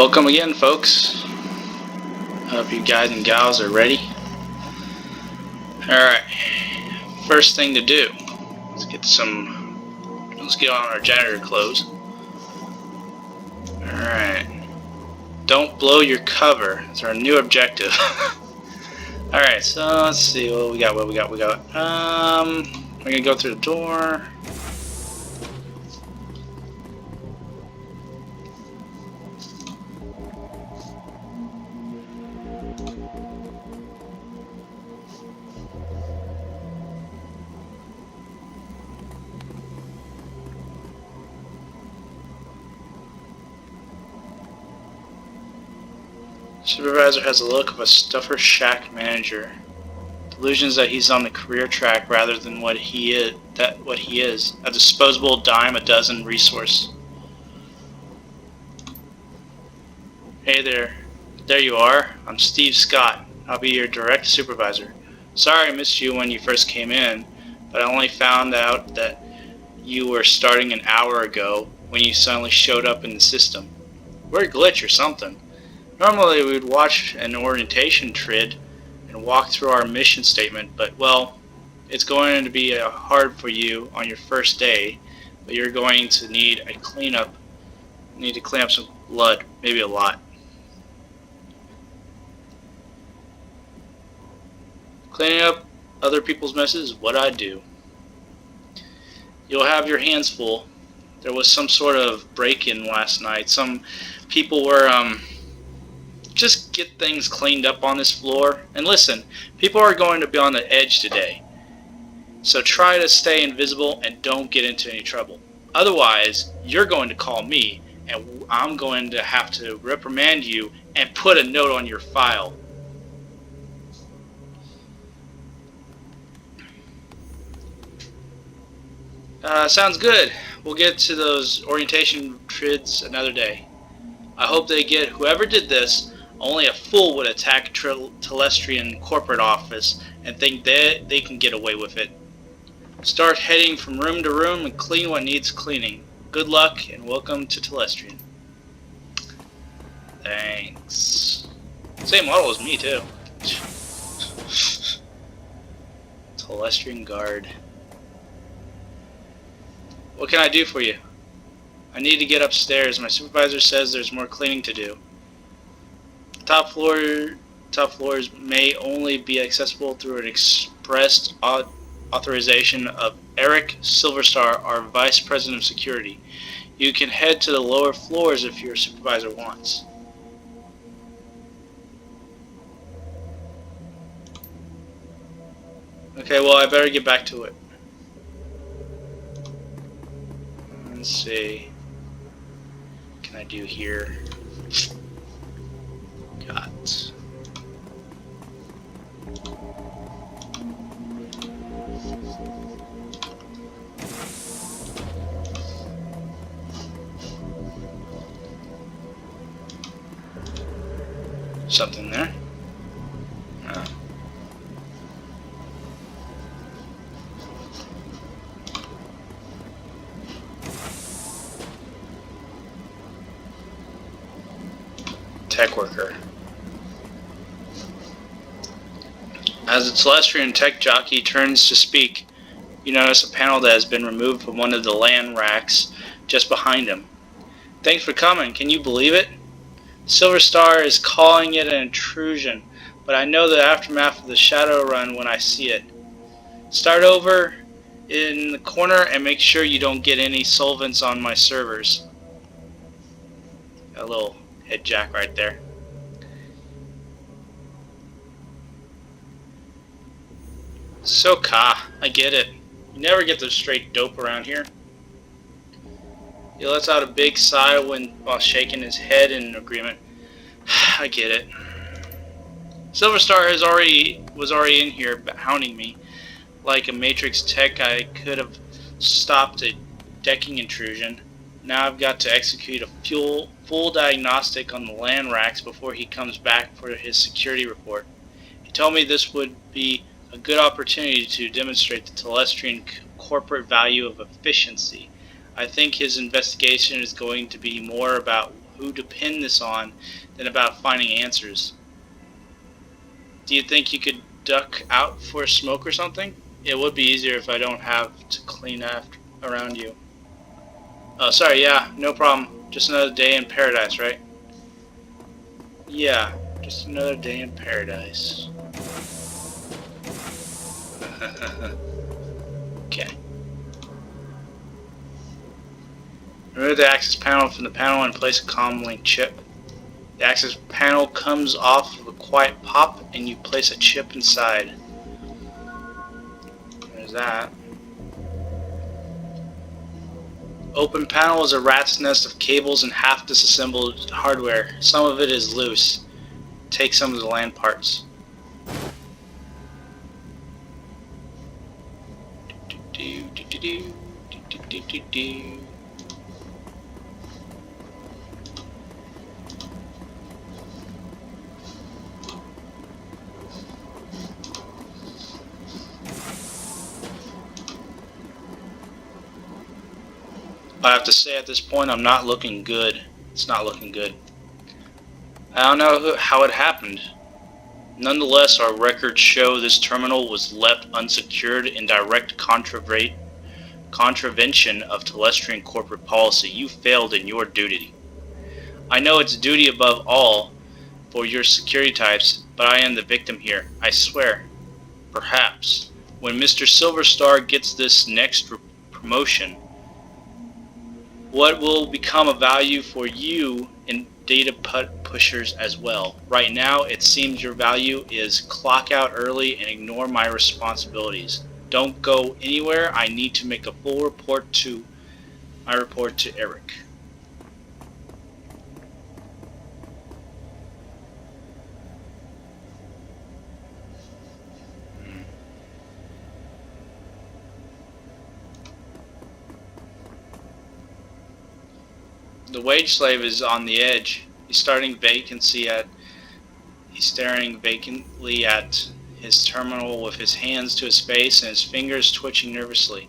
Welcome again, folks. Hope you guys and gals are ready. Alright, first thing to do, let's get on our janitor clothes. Alright, don't blow your cover. It's our new objective. Alright, so let's see what we got. We're gonna go through the door. Supervisor has the look of a stuffer shack manager. Delusions that he's on the career track rather than what he is. A disposable dime a dozen resource. Hey there. There you are. I'm Steve Scott. I'll be your direct supervisor. Sorry I missed you when you first came in, but I only found out that you were starting an hour ago when you suddenly showed up in the system. We're a glitch or something. Normally we would watch an orientation trid and walk through our mission statement, but well, it's going to be hard for you on your first day, but you're going to need a cleanup. You need to clean up some blood, maybe a lot. Cleaning up other people's messes is what I do. You'll have your hands full. There was some sort of break-in last night. Some people were just get things cleaned up on this floor. And listen, people are going to be on the edge today, so try to stay invisible and don't get into any trouble. Otherwise, you're going to call me, and I'm going to have to reprimand you and put a note on your file. Sounds good. We'll get to those orientation trids another day. I hope they get whoever did this. Only a fool would attack Telestrian corporate office and think they can get away with it. Start heading from room to room and clean what needs cleaning. Good luck and welcome to Telestrian. Thanks. Same model as me too. Telestrian guard. What can I do for you? I need to get upstairs. My supervisor says there's more cleaning to do. Top floors may only be accessible through an express authorization of Eric Silverstar, our Vice President of Security. You can head to the lower floors if your supervisor wants. Okay, well I better get back to it. Let's see. What can I do here? Got something there. Tech worker. As the Telestrian tech jockey turns to speak, you notice a panel that has been removed from one of the LAN racks just behind him. Thanks for coming. Can you believe it? Silverstar is calling it an intrusion, but I know the aftermath of the Shadowrun when I see it. Start over in the corner and make sure you don't get any solvents on my servers. Got a little head jack right there. So I get it. You never get the straight dope around here. He lets out a big sigh while shaking his head in agreement. I get it. Silverstar was already in here hounding me. Like a Matrix tech, I could have stopped a decking intrusion. Now I've got to execute a full diagnostic on the LAN racks before he comes back for his security report. He told me this would be a good opportunity to demonstrate the Telestrian corporate value of efficiency. I think his investigation is going to be more about who to pin this on than about finding answers. Do you think you could duck out for a smoke or something? It would be easier if I don't have to clean after around you. Oh, sorry, yeah, no problem. Just another day in paradise, right? Yeah, just another day in paradise. Okay. Remove the access panel from the panel and place a comm link chip. The access panel comes off with a quiet pop and you place a chip inside. There's that. Open panel is a rat's nest of cables and half disassembled hardware. Some of it is loose. Take some of the LAN parts. I have to say at this point I'm not looking good. It's not looking good. I don't know how it happened. Nonetheless, our records show this terminal was left unsecured in direct contravention of Telestrian corporate policy. You failed in your duty. I know it's duty above all for your security types, but I am the victim here. I swear. Perhaps, when Mr. Silverstar gets this next promotion, what will become of value for you in data pushers as well? Right now, it seems your value is clock out early and ignore my responsibilities. Don't go anywhere. I need to make a full report to Eric. The wage slave is on the edge. He's staring vacantly at his terminal with his hands to his face and his fingers twitching nervously.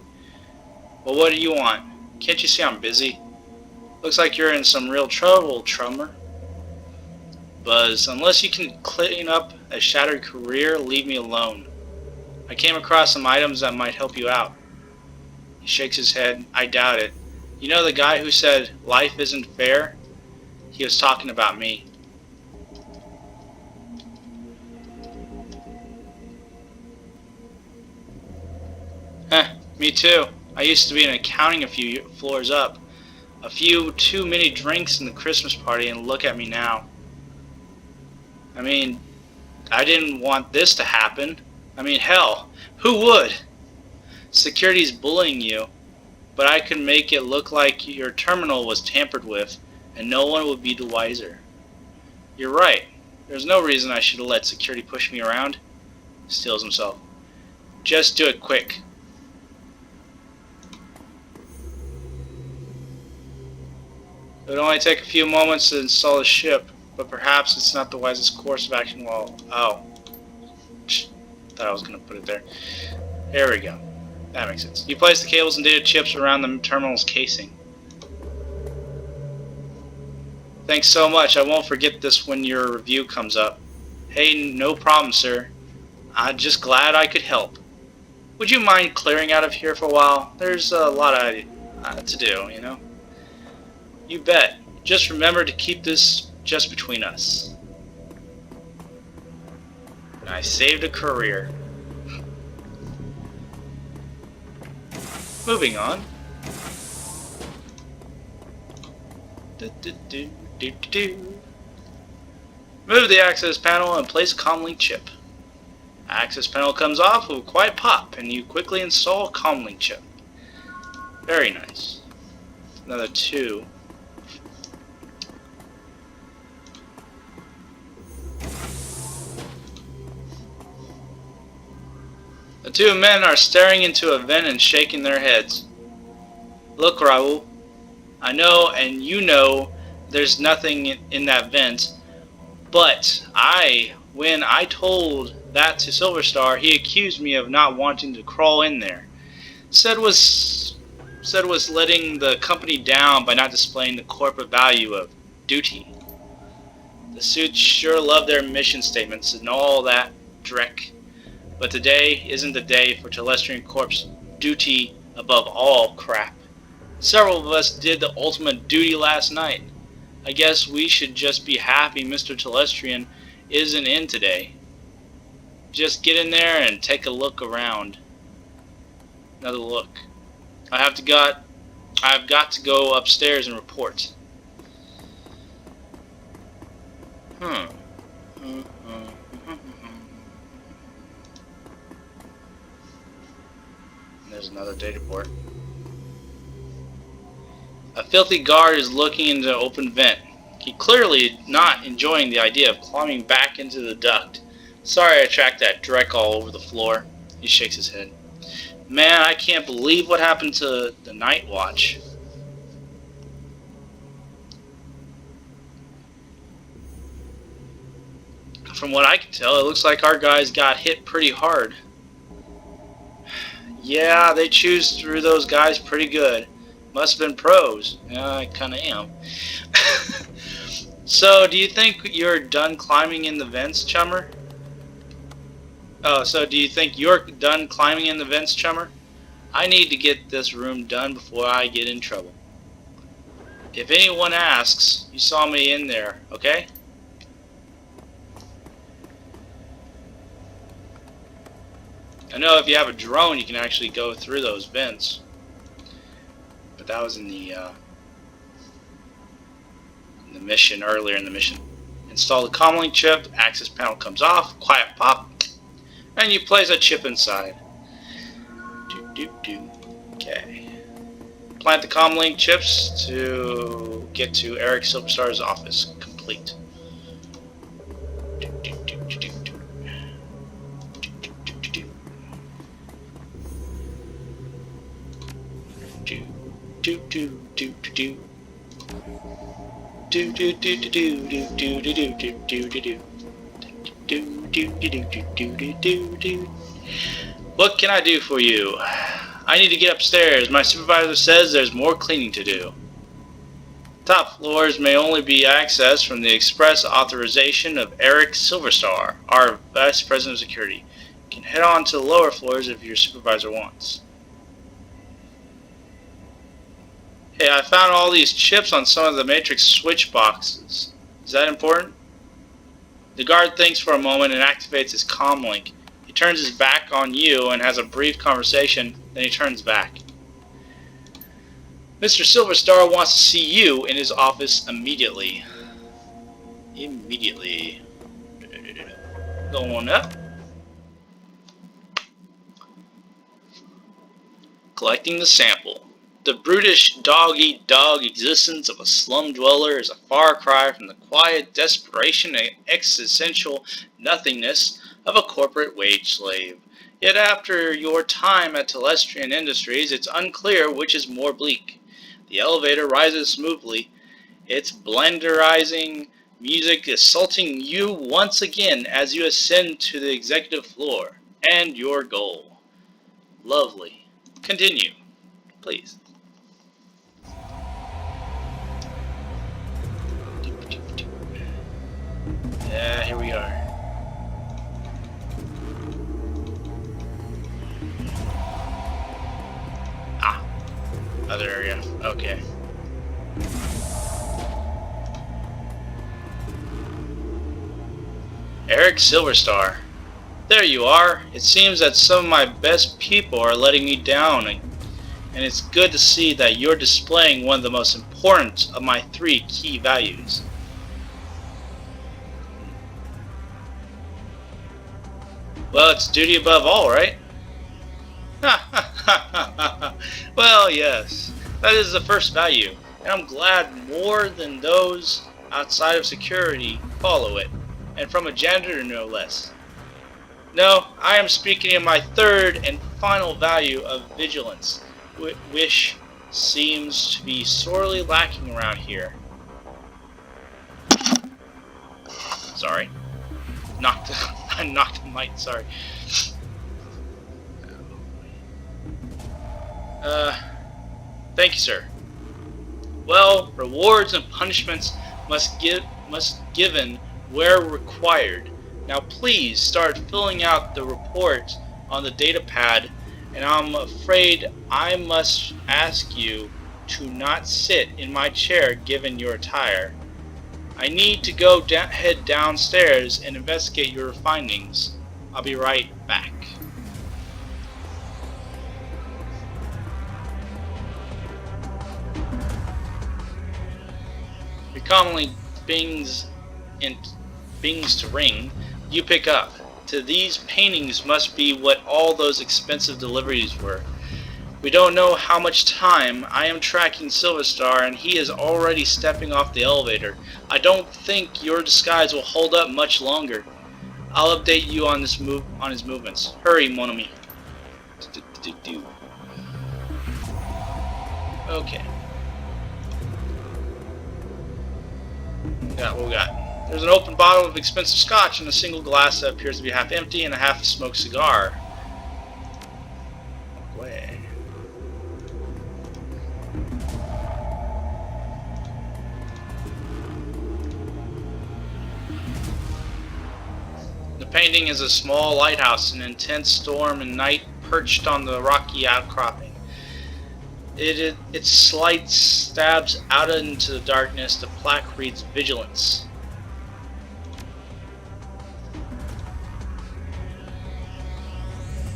Well, what do you want? Can't you see I'm busy? Looks like you're in some real trouble, Trummer. Buzz, unless you can clean up a shattered career, leave me alone. I came across some items that might help you out. He shakes his head. I doubt it. You know the guy who said life isn't fair? He was talking about me. Me too. I used to be in accounting a few floors up. A few too many drinks in the Christmas party and look at me now. I mean, I didn't want this to happen. I mean, hell, who would? Security's bullying you. But I could make it look like your terminal was tampered with, and no one would be the wiser. You're right. There's no reason I should have let security push me around. Steals himself. Just do it quick. It would only take a few moments to install the ship, but perhaps it's not the wisest course of action while... Oh. Thought I was going to put it there. There we go. That makes sense. You place the cables and data chips around the terminal's casing. Thanks so much. I won't forget this when your review comes up. Hey, no problem, sir. I'm just glad I could help. Would you mind clearing out of here for a while? There's a lot to do, you know? You bet. Just remember to keep this just between us. I saved a career. Moving on. Move the access panel and place a comlink chip. Access panel comes off with a quiet pop, and you quickly install a comlink chip. Very nice. Another 2. The 2 men are staring into a vent and shaking their heads. Look, Raul. I know and you know there's nothing in that vent, but when I told that to Silverstar, he accused me of not wanting to crawl in there. Said was letting the company down by not displaying the corporate value of duty. The suits sure love their mission statements and all that dreck. But today isn't the day for Telestrian Corp's duty above all crap. Several of us did the ultimate duty last night. I guess we should just be happy Mr. Telestrian isn't in today. Just get in there and take a look around. Another look. I've got to go upstairs and report. There's another data port. A filthy guard is looking into the open vent. He clearly not enjoying the idea of climbing back into the duct. Sorry I tracked that dreck all over the floor. He shakes his head. Man, I can't believe what happened to the night watch. From what I can tell, it looks like our guys got hit pretty hard. Yeah, they chewed through those guys pretty good. Must have been pros. Yeah, I kinda am. So, do you think you're done climbing in the vents, chummer? Oh, so do you think you're done climbing in the vents, chummer? I need to get this room done before I get in trouble. If anyone asks, you saw me in there, okay? I know if you have a drone, you can actually go through those vents. But that was in the mission, earlier in the mission. Install the comlink chip, access panel comes off, quiet pop, and you place a chip inside. Okay. Plant the comlink chips to get to Eric Silverstar's office. Complete. What can I do for you? I need to get upstairs. My supervisor says there's more cleaning to do. Top floors may only be accessed from the express authorization of Eric Silverstar, our Vice President of Security. You can head on to the lower floors if your supervisor wants. Hey, I found all these chips on some of the matrix switch boxes. Is that important? The guard thinks for a moment and activates his comlink. He turns his back on you and has a brief conversation, then he turns back. Mr. Silverstar wants to see you in his office immediately. Immediately. Going up. Collecting the sample. The brutish dog-eat-dog existence of a slum dweller is a far cry from the quiet desperation and existential nothingness of a corporate wage slave. Yet after your time at Telestrian Industries, it's unclear which is more bleak. The elevator rises smoothly, its blenderizing music assaulting you once again as you ascend to the executive floor. And your goal. Lovely. Continue, please. Yeah, here we are. Ah, other area. Okay. Eric Silverstar. There you are. It seems that some of my best people are letting me down, and it's good to see that you're displaying one of the most important of my 3 key values. Well, it's duty above all, right? Well, yes. That is the first value, and I'm glad more than those outside of security follow it, and from a janitor no less. No, I am speaking of my 3rd and final value of vigilance, which seems to be sorely lacking around here. Sorry. I knocked the mic, sorry. Thank you, sir. Well, rewards and punishments must given where required. Now please start filling out the report on the data pad, and I'm afraid I must ask you to not sit in my chair given your attire. I need to go head downstairs and investigate your findings. I'll be right back. Your commonly bings to ring, you pick up. To these paintings must be what all those expensive deliveries were. We don't know how much time. I am tracking Silver Star, and he is already stepping off the elevator. I don't think your disguise will hold up much longer. I'll update you on his movements. Hurry, mon ami. Okay. What we got? There's an open bottle of expensive scotch and a single glass that appears to be half empty and a half smoked cigar. Way. The painting is a small lighthouse, an intense storm and night perched on the rocky outcropping. Its light stabs out into the darkness. The plaque reads Vigilance.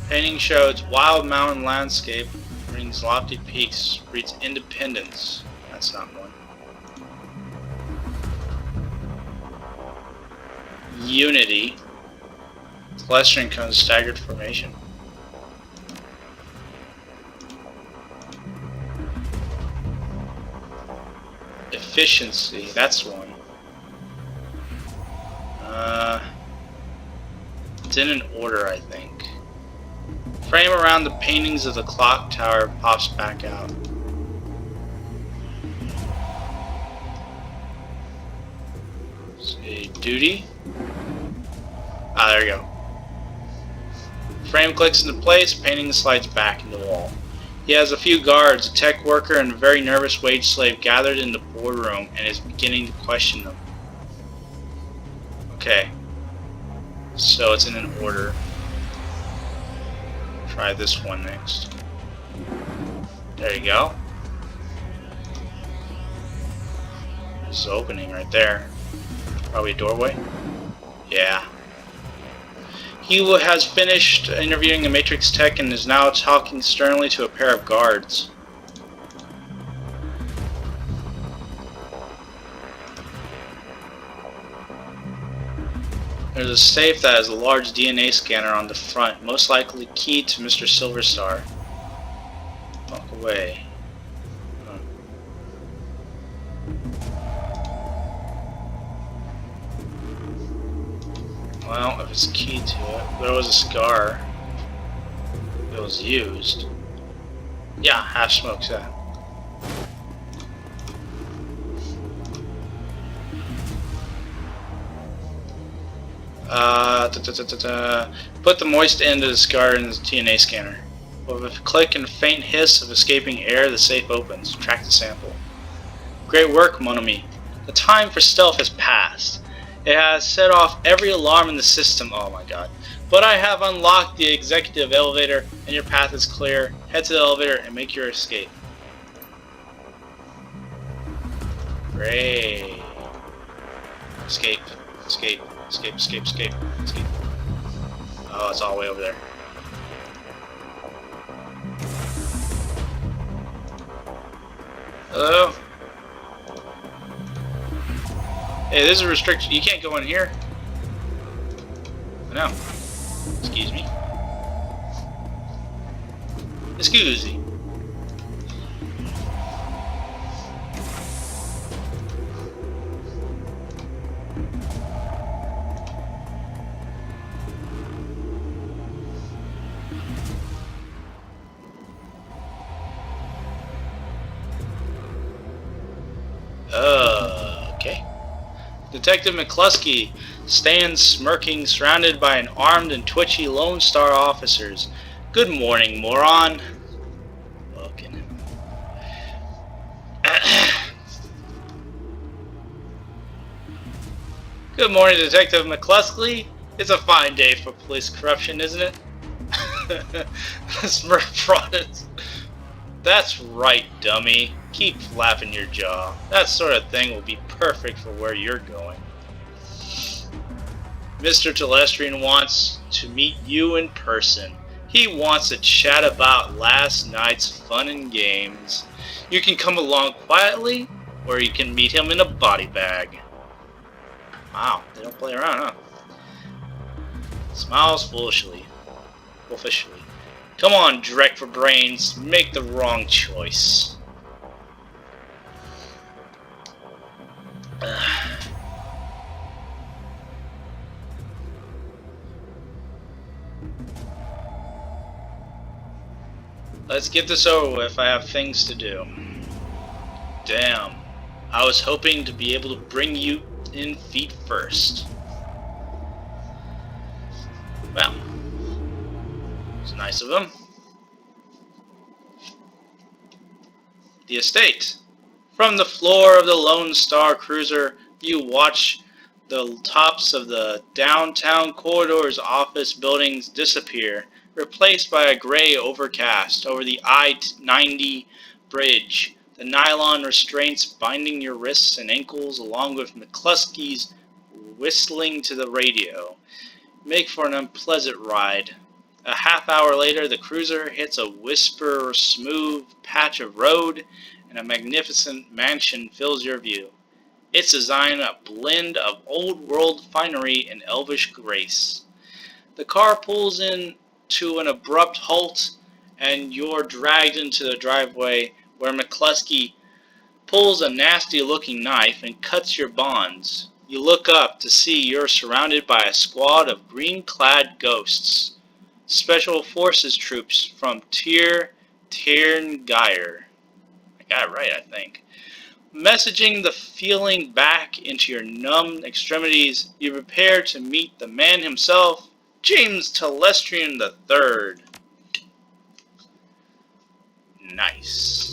Painting shows wild mountain landscape, brings lofty peaks, reads Independence. That's not one. Unity. Telestrian comes staggered formation. Efficiency, that's one. It's in an order, I think. Frame around the paintings of the clock tower pops back out. Say duty. Ah, there we go. Frame clicks into place, painting slides back into the wall. He has a few guards, a tech worker, and a very nervous wage slave gathered in the boardroom and is beginning to question them. Okay. So it's in an order. Try this one next. There you go. There's an opening right there. Probably a doorway. Yeah. He has finished interviewing a Matrix tech and is now talking sternly to a pair of guards. There's a safe that has a large DNA scanner on the front, most likely keyed to Mr. Silverstar. Walk away. Well, if it's keyed to it, there was a scar. It was used. Yeah, half smokes that. Put the moist end of the scar in the DNA scanner. With a click and a faint hiss of escaping air, the safe opens. Track the sample. Great work, mon ami. The time for stealth has passed. It has set off every alarm in the system. Oh my god. But I have unlocked the executive elevator, and your path is clear. Head to the elevator and make your escape. Great. Escape. Escape. Escape, escape, escape, escape. Oh, it's all the way over there. Hello? Hey, this is a restriction. You can't go in here. No. Excuse me. Excuse me. Okay. Detective McCluskey stands smirking, surrounded by an armed and twitchy Lone Star officers. Good morning, moron. Welcome. Good morning, Detective McCluskey. It's a fine day for police corruption, isn't it? Smirk prodded. That's right, dummy. Keep flapping your jaw. That sort of thing will be perfect for where you're going. Mr. Telestrian wants to meet you in person. He wants to chat about last night's fun and games. You can come along quietly, or you can meet him in a body bag. Wow, they don't play around, huh? Smiles foolishly. Come on, Drek for brains. Make the wrong choice. Let's get this over with. I have things to do. Damn. I was hoping to be able to bring you in feet first. Well, it's nice of him. The estate. From the floor of the Lone Star Cruiser, you watch the tops of the downtown corridor's office buildings disappear, replaced by a gray overcast over the I-90 bridge. The nylon restraints binding your wrists and ankles, along with McCluskey's whistling to the radio, make for an unpleasant ride. A half hour later, the cruiser hits a whisper-smooth patch of road, and a magnificent mansion fills your view. Its design a blend of old-world finery and elvish grace. The car pulls in to an abrupt halt, and you're dragged into the driveway where McCluskey pulls a nasty-looking knife and cuts your bonds. You look up to see you're surrounded by a squad of green-clad ghosts. Special Forces troops from Tirngire. I got it right, I think. Messaging the feeling back into your numb extremities, you prepare to meet the man himself, James Telestrian III. Nice.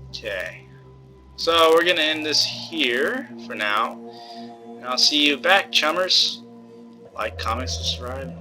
Okay. So we're going to end this here for now. And I'll see you back, chummers. Like, comment, subscribe.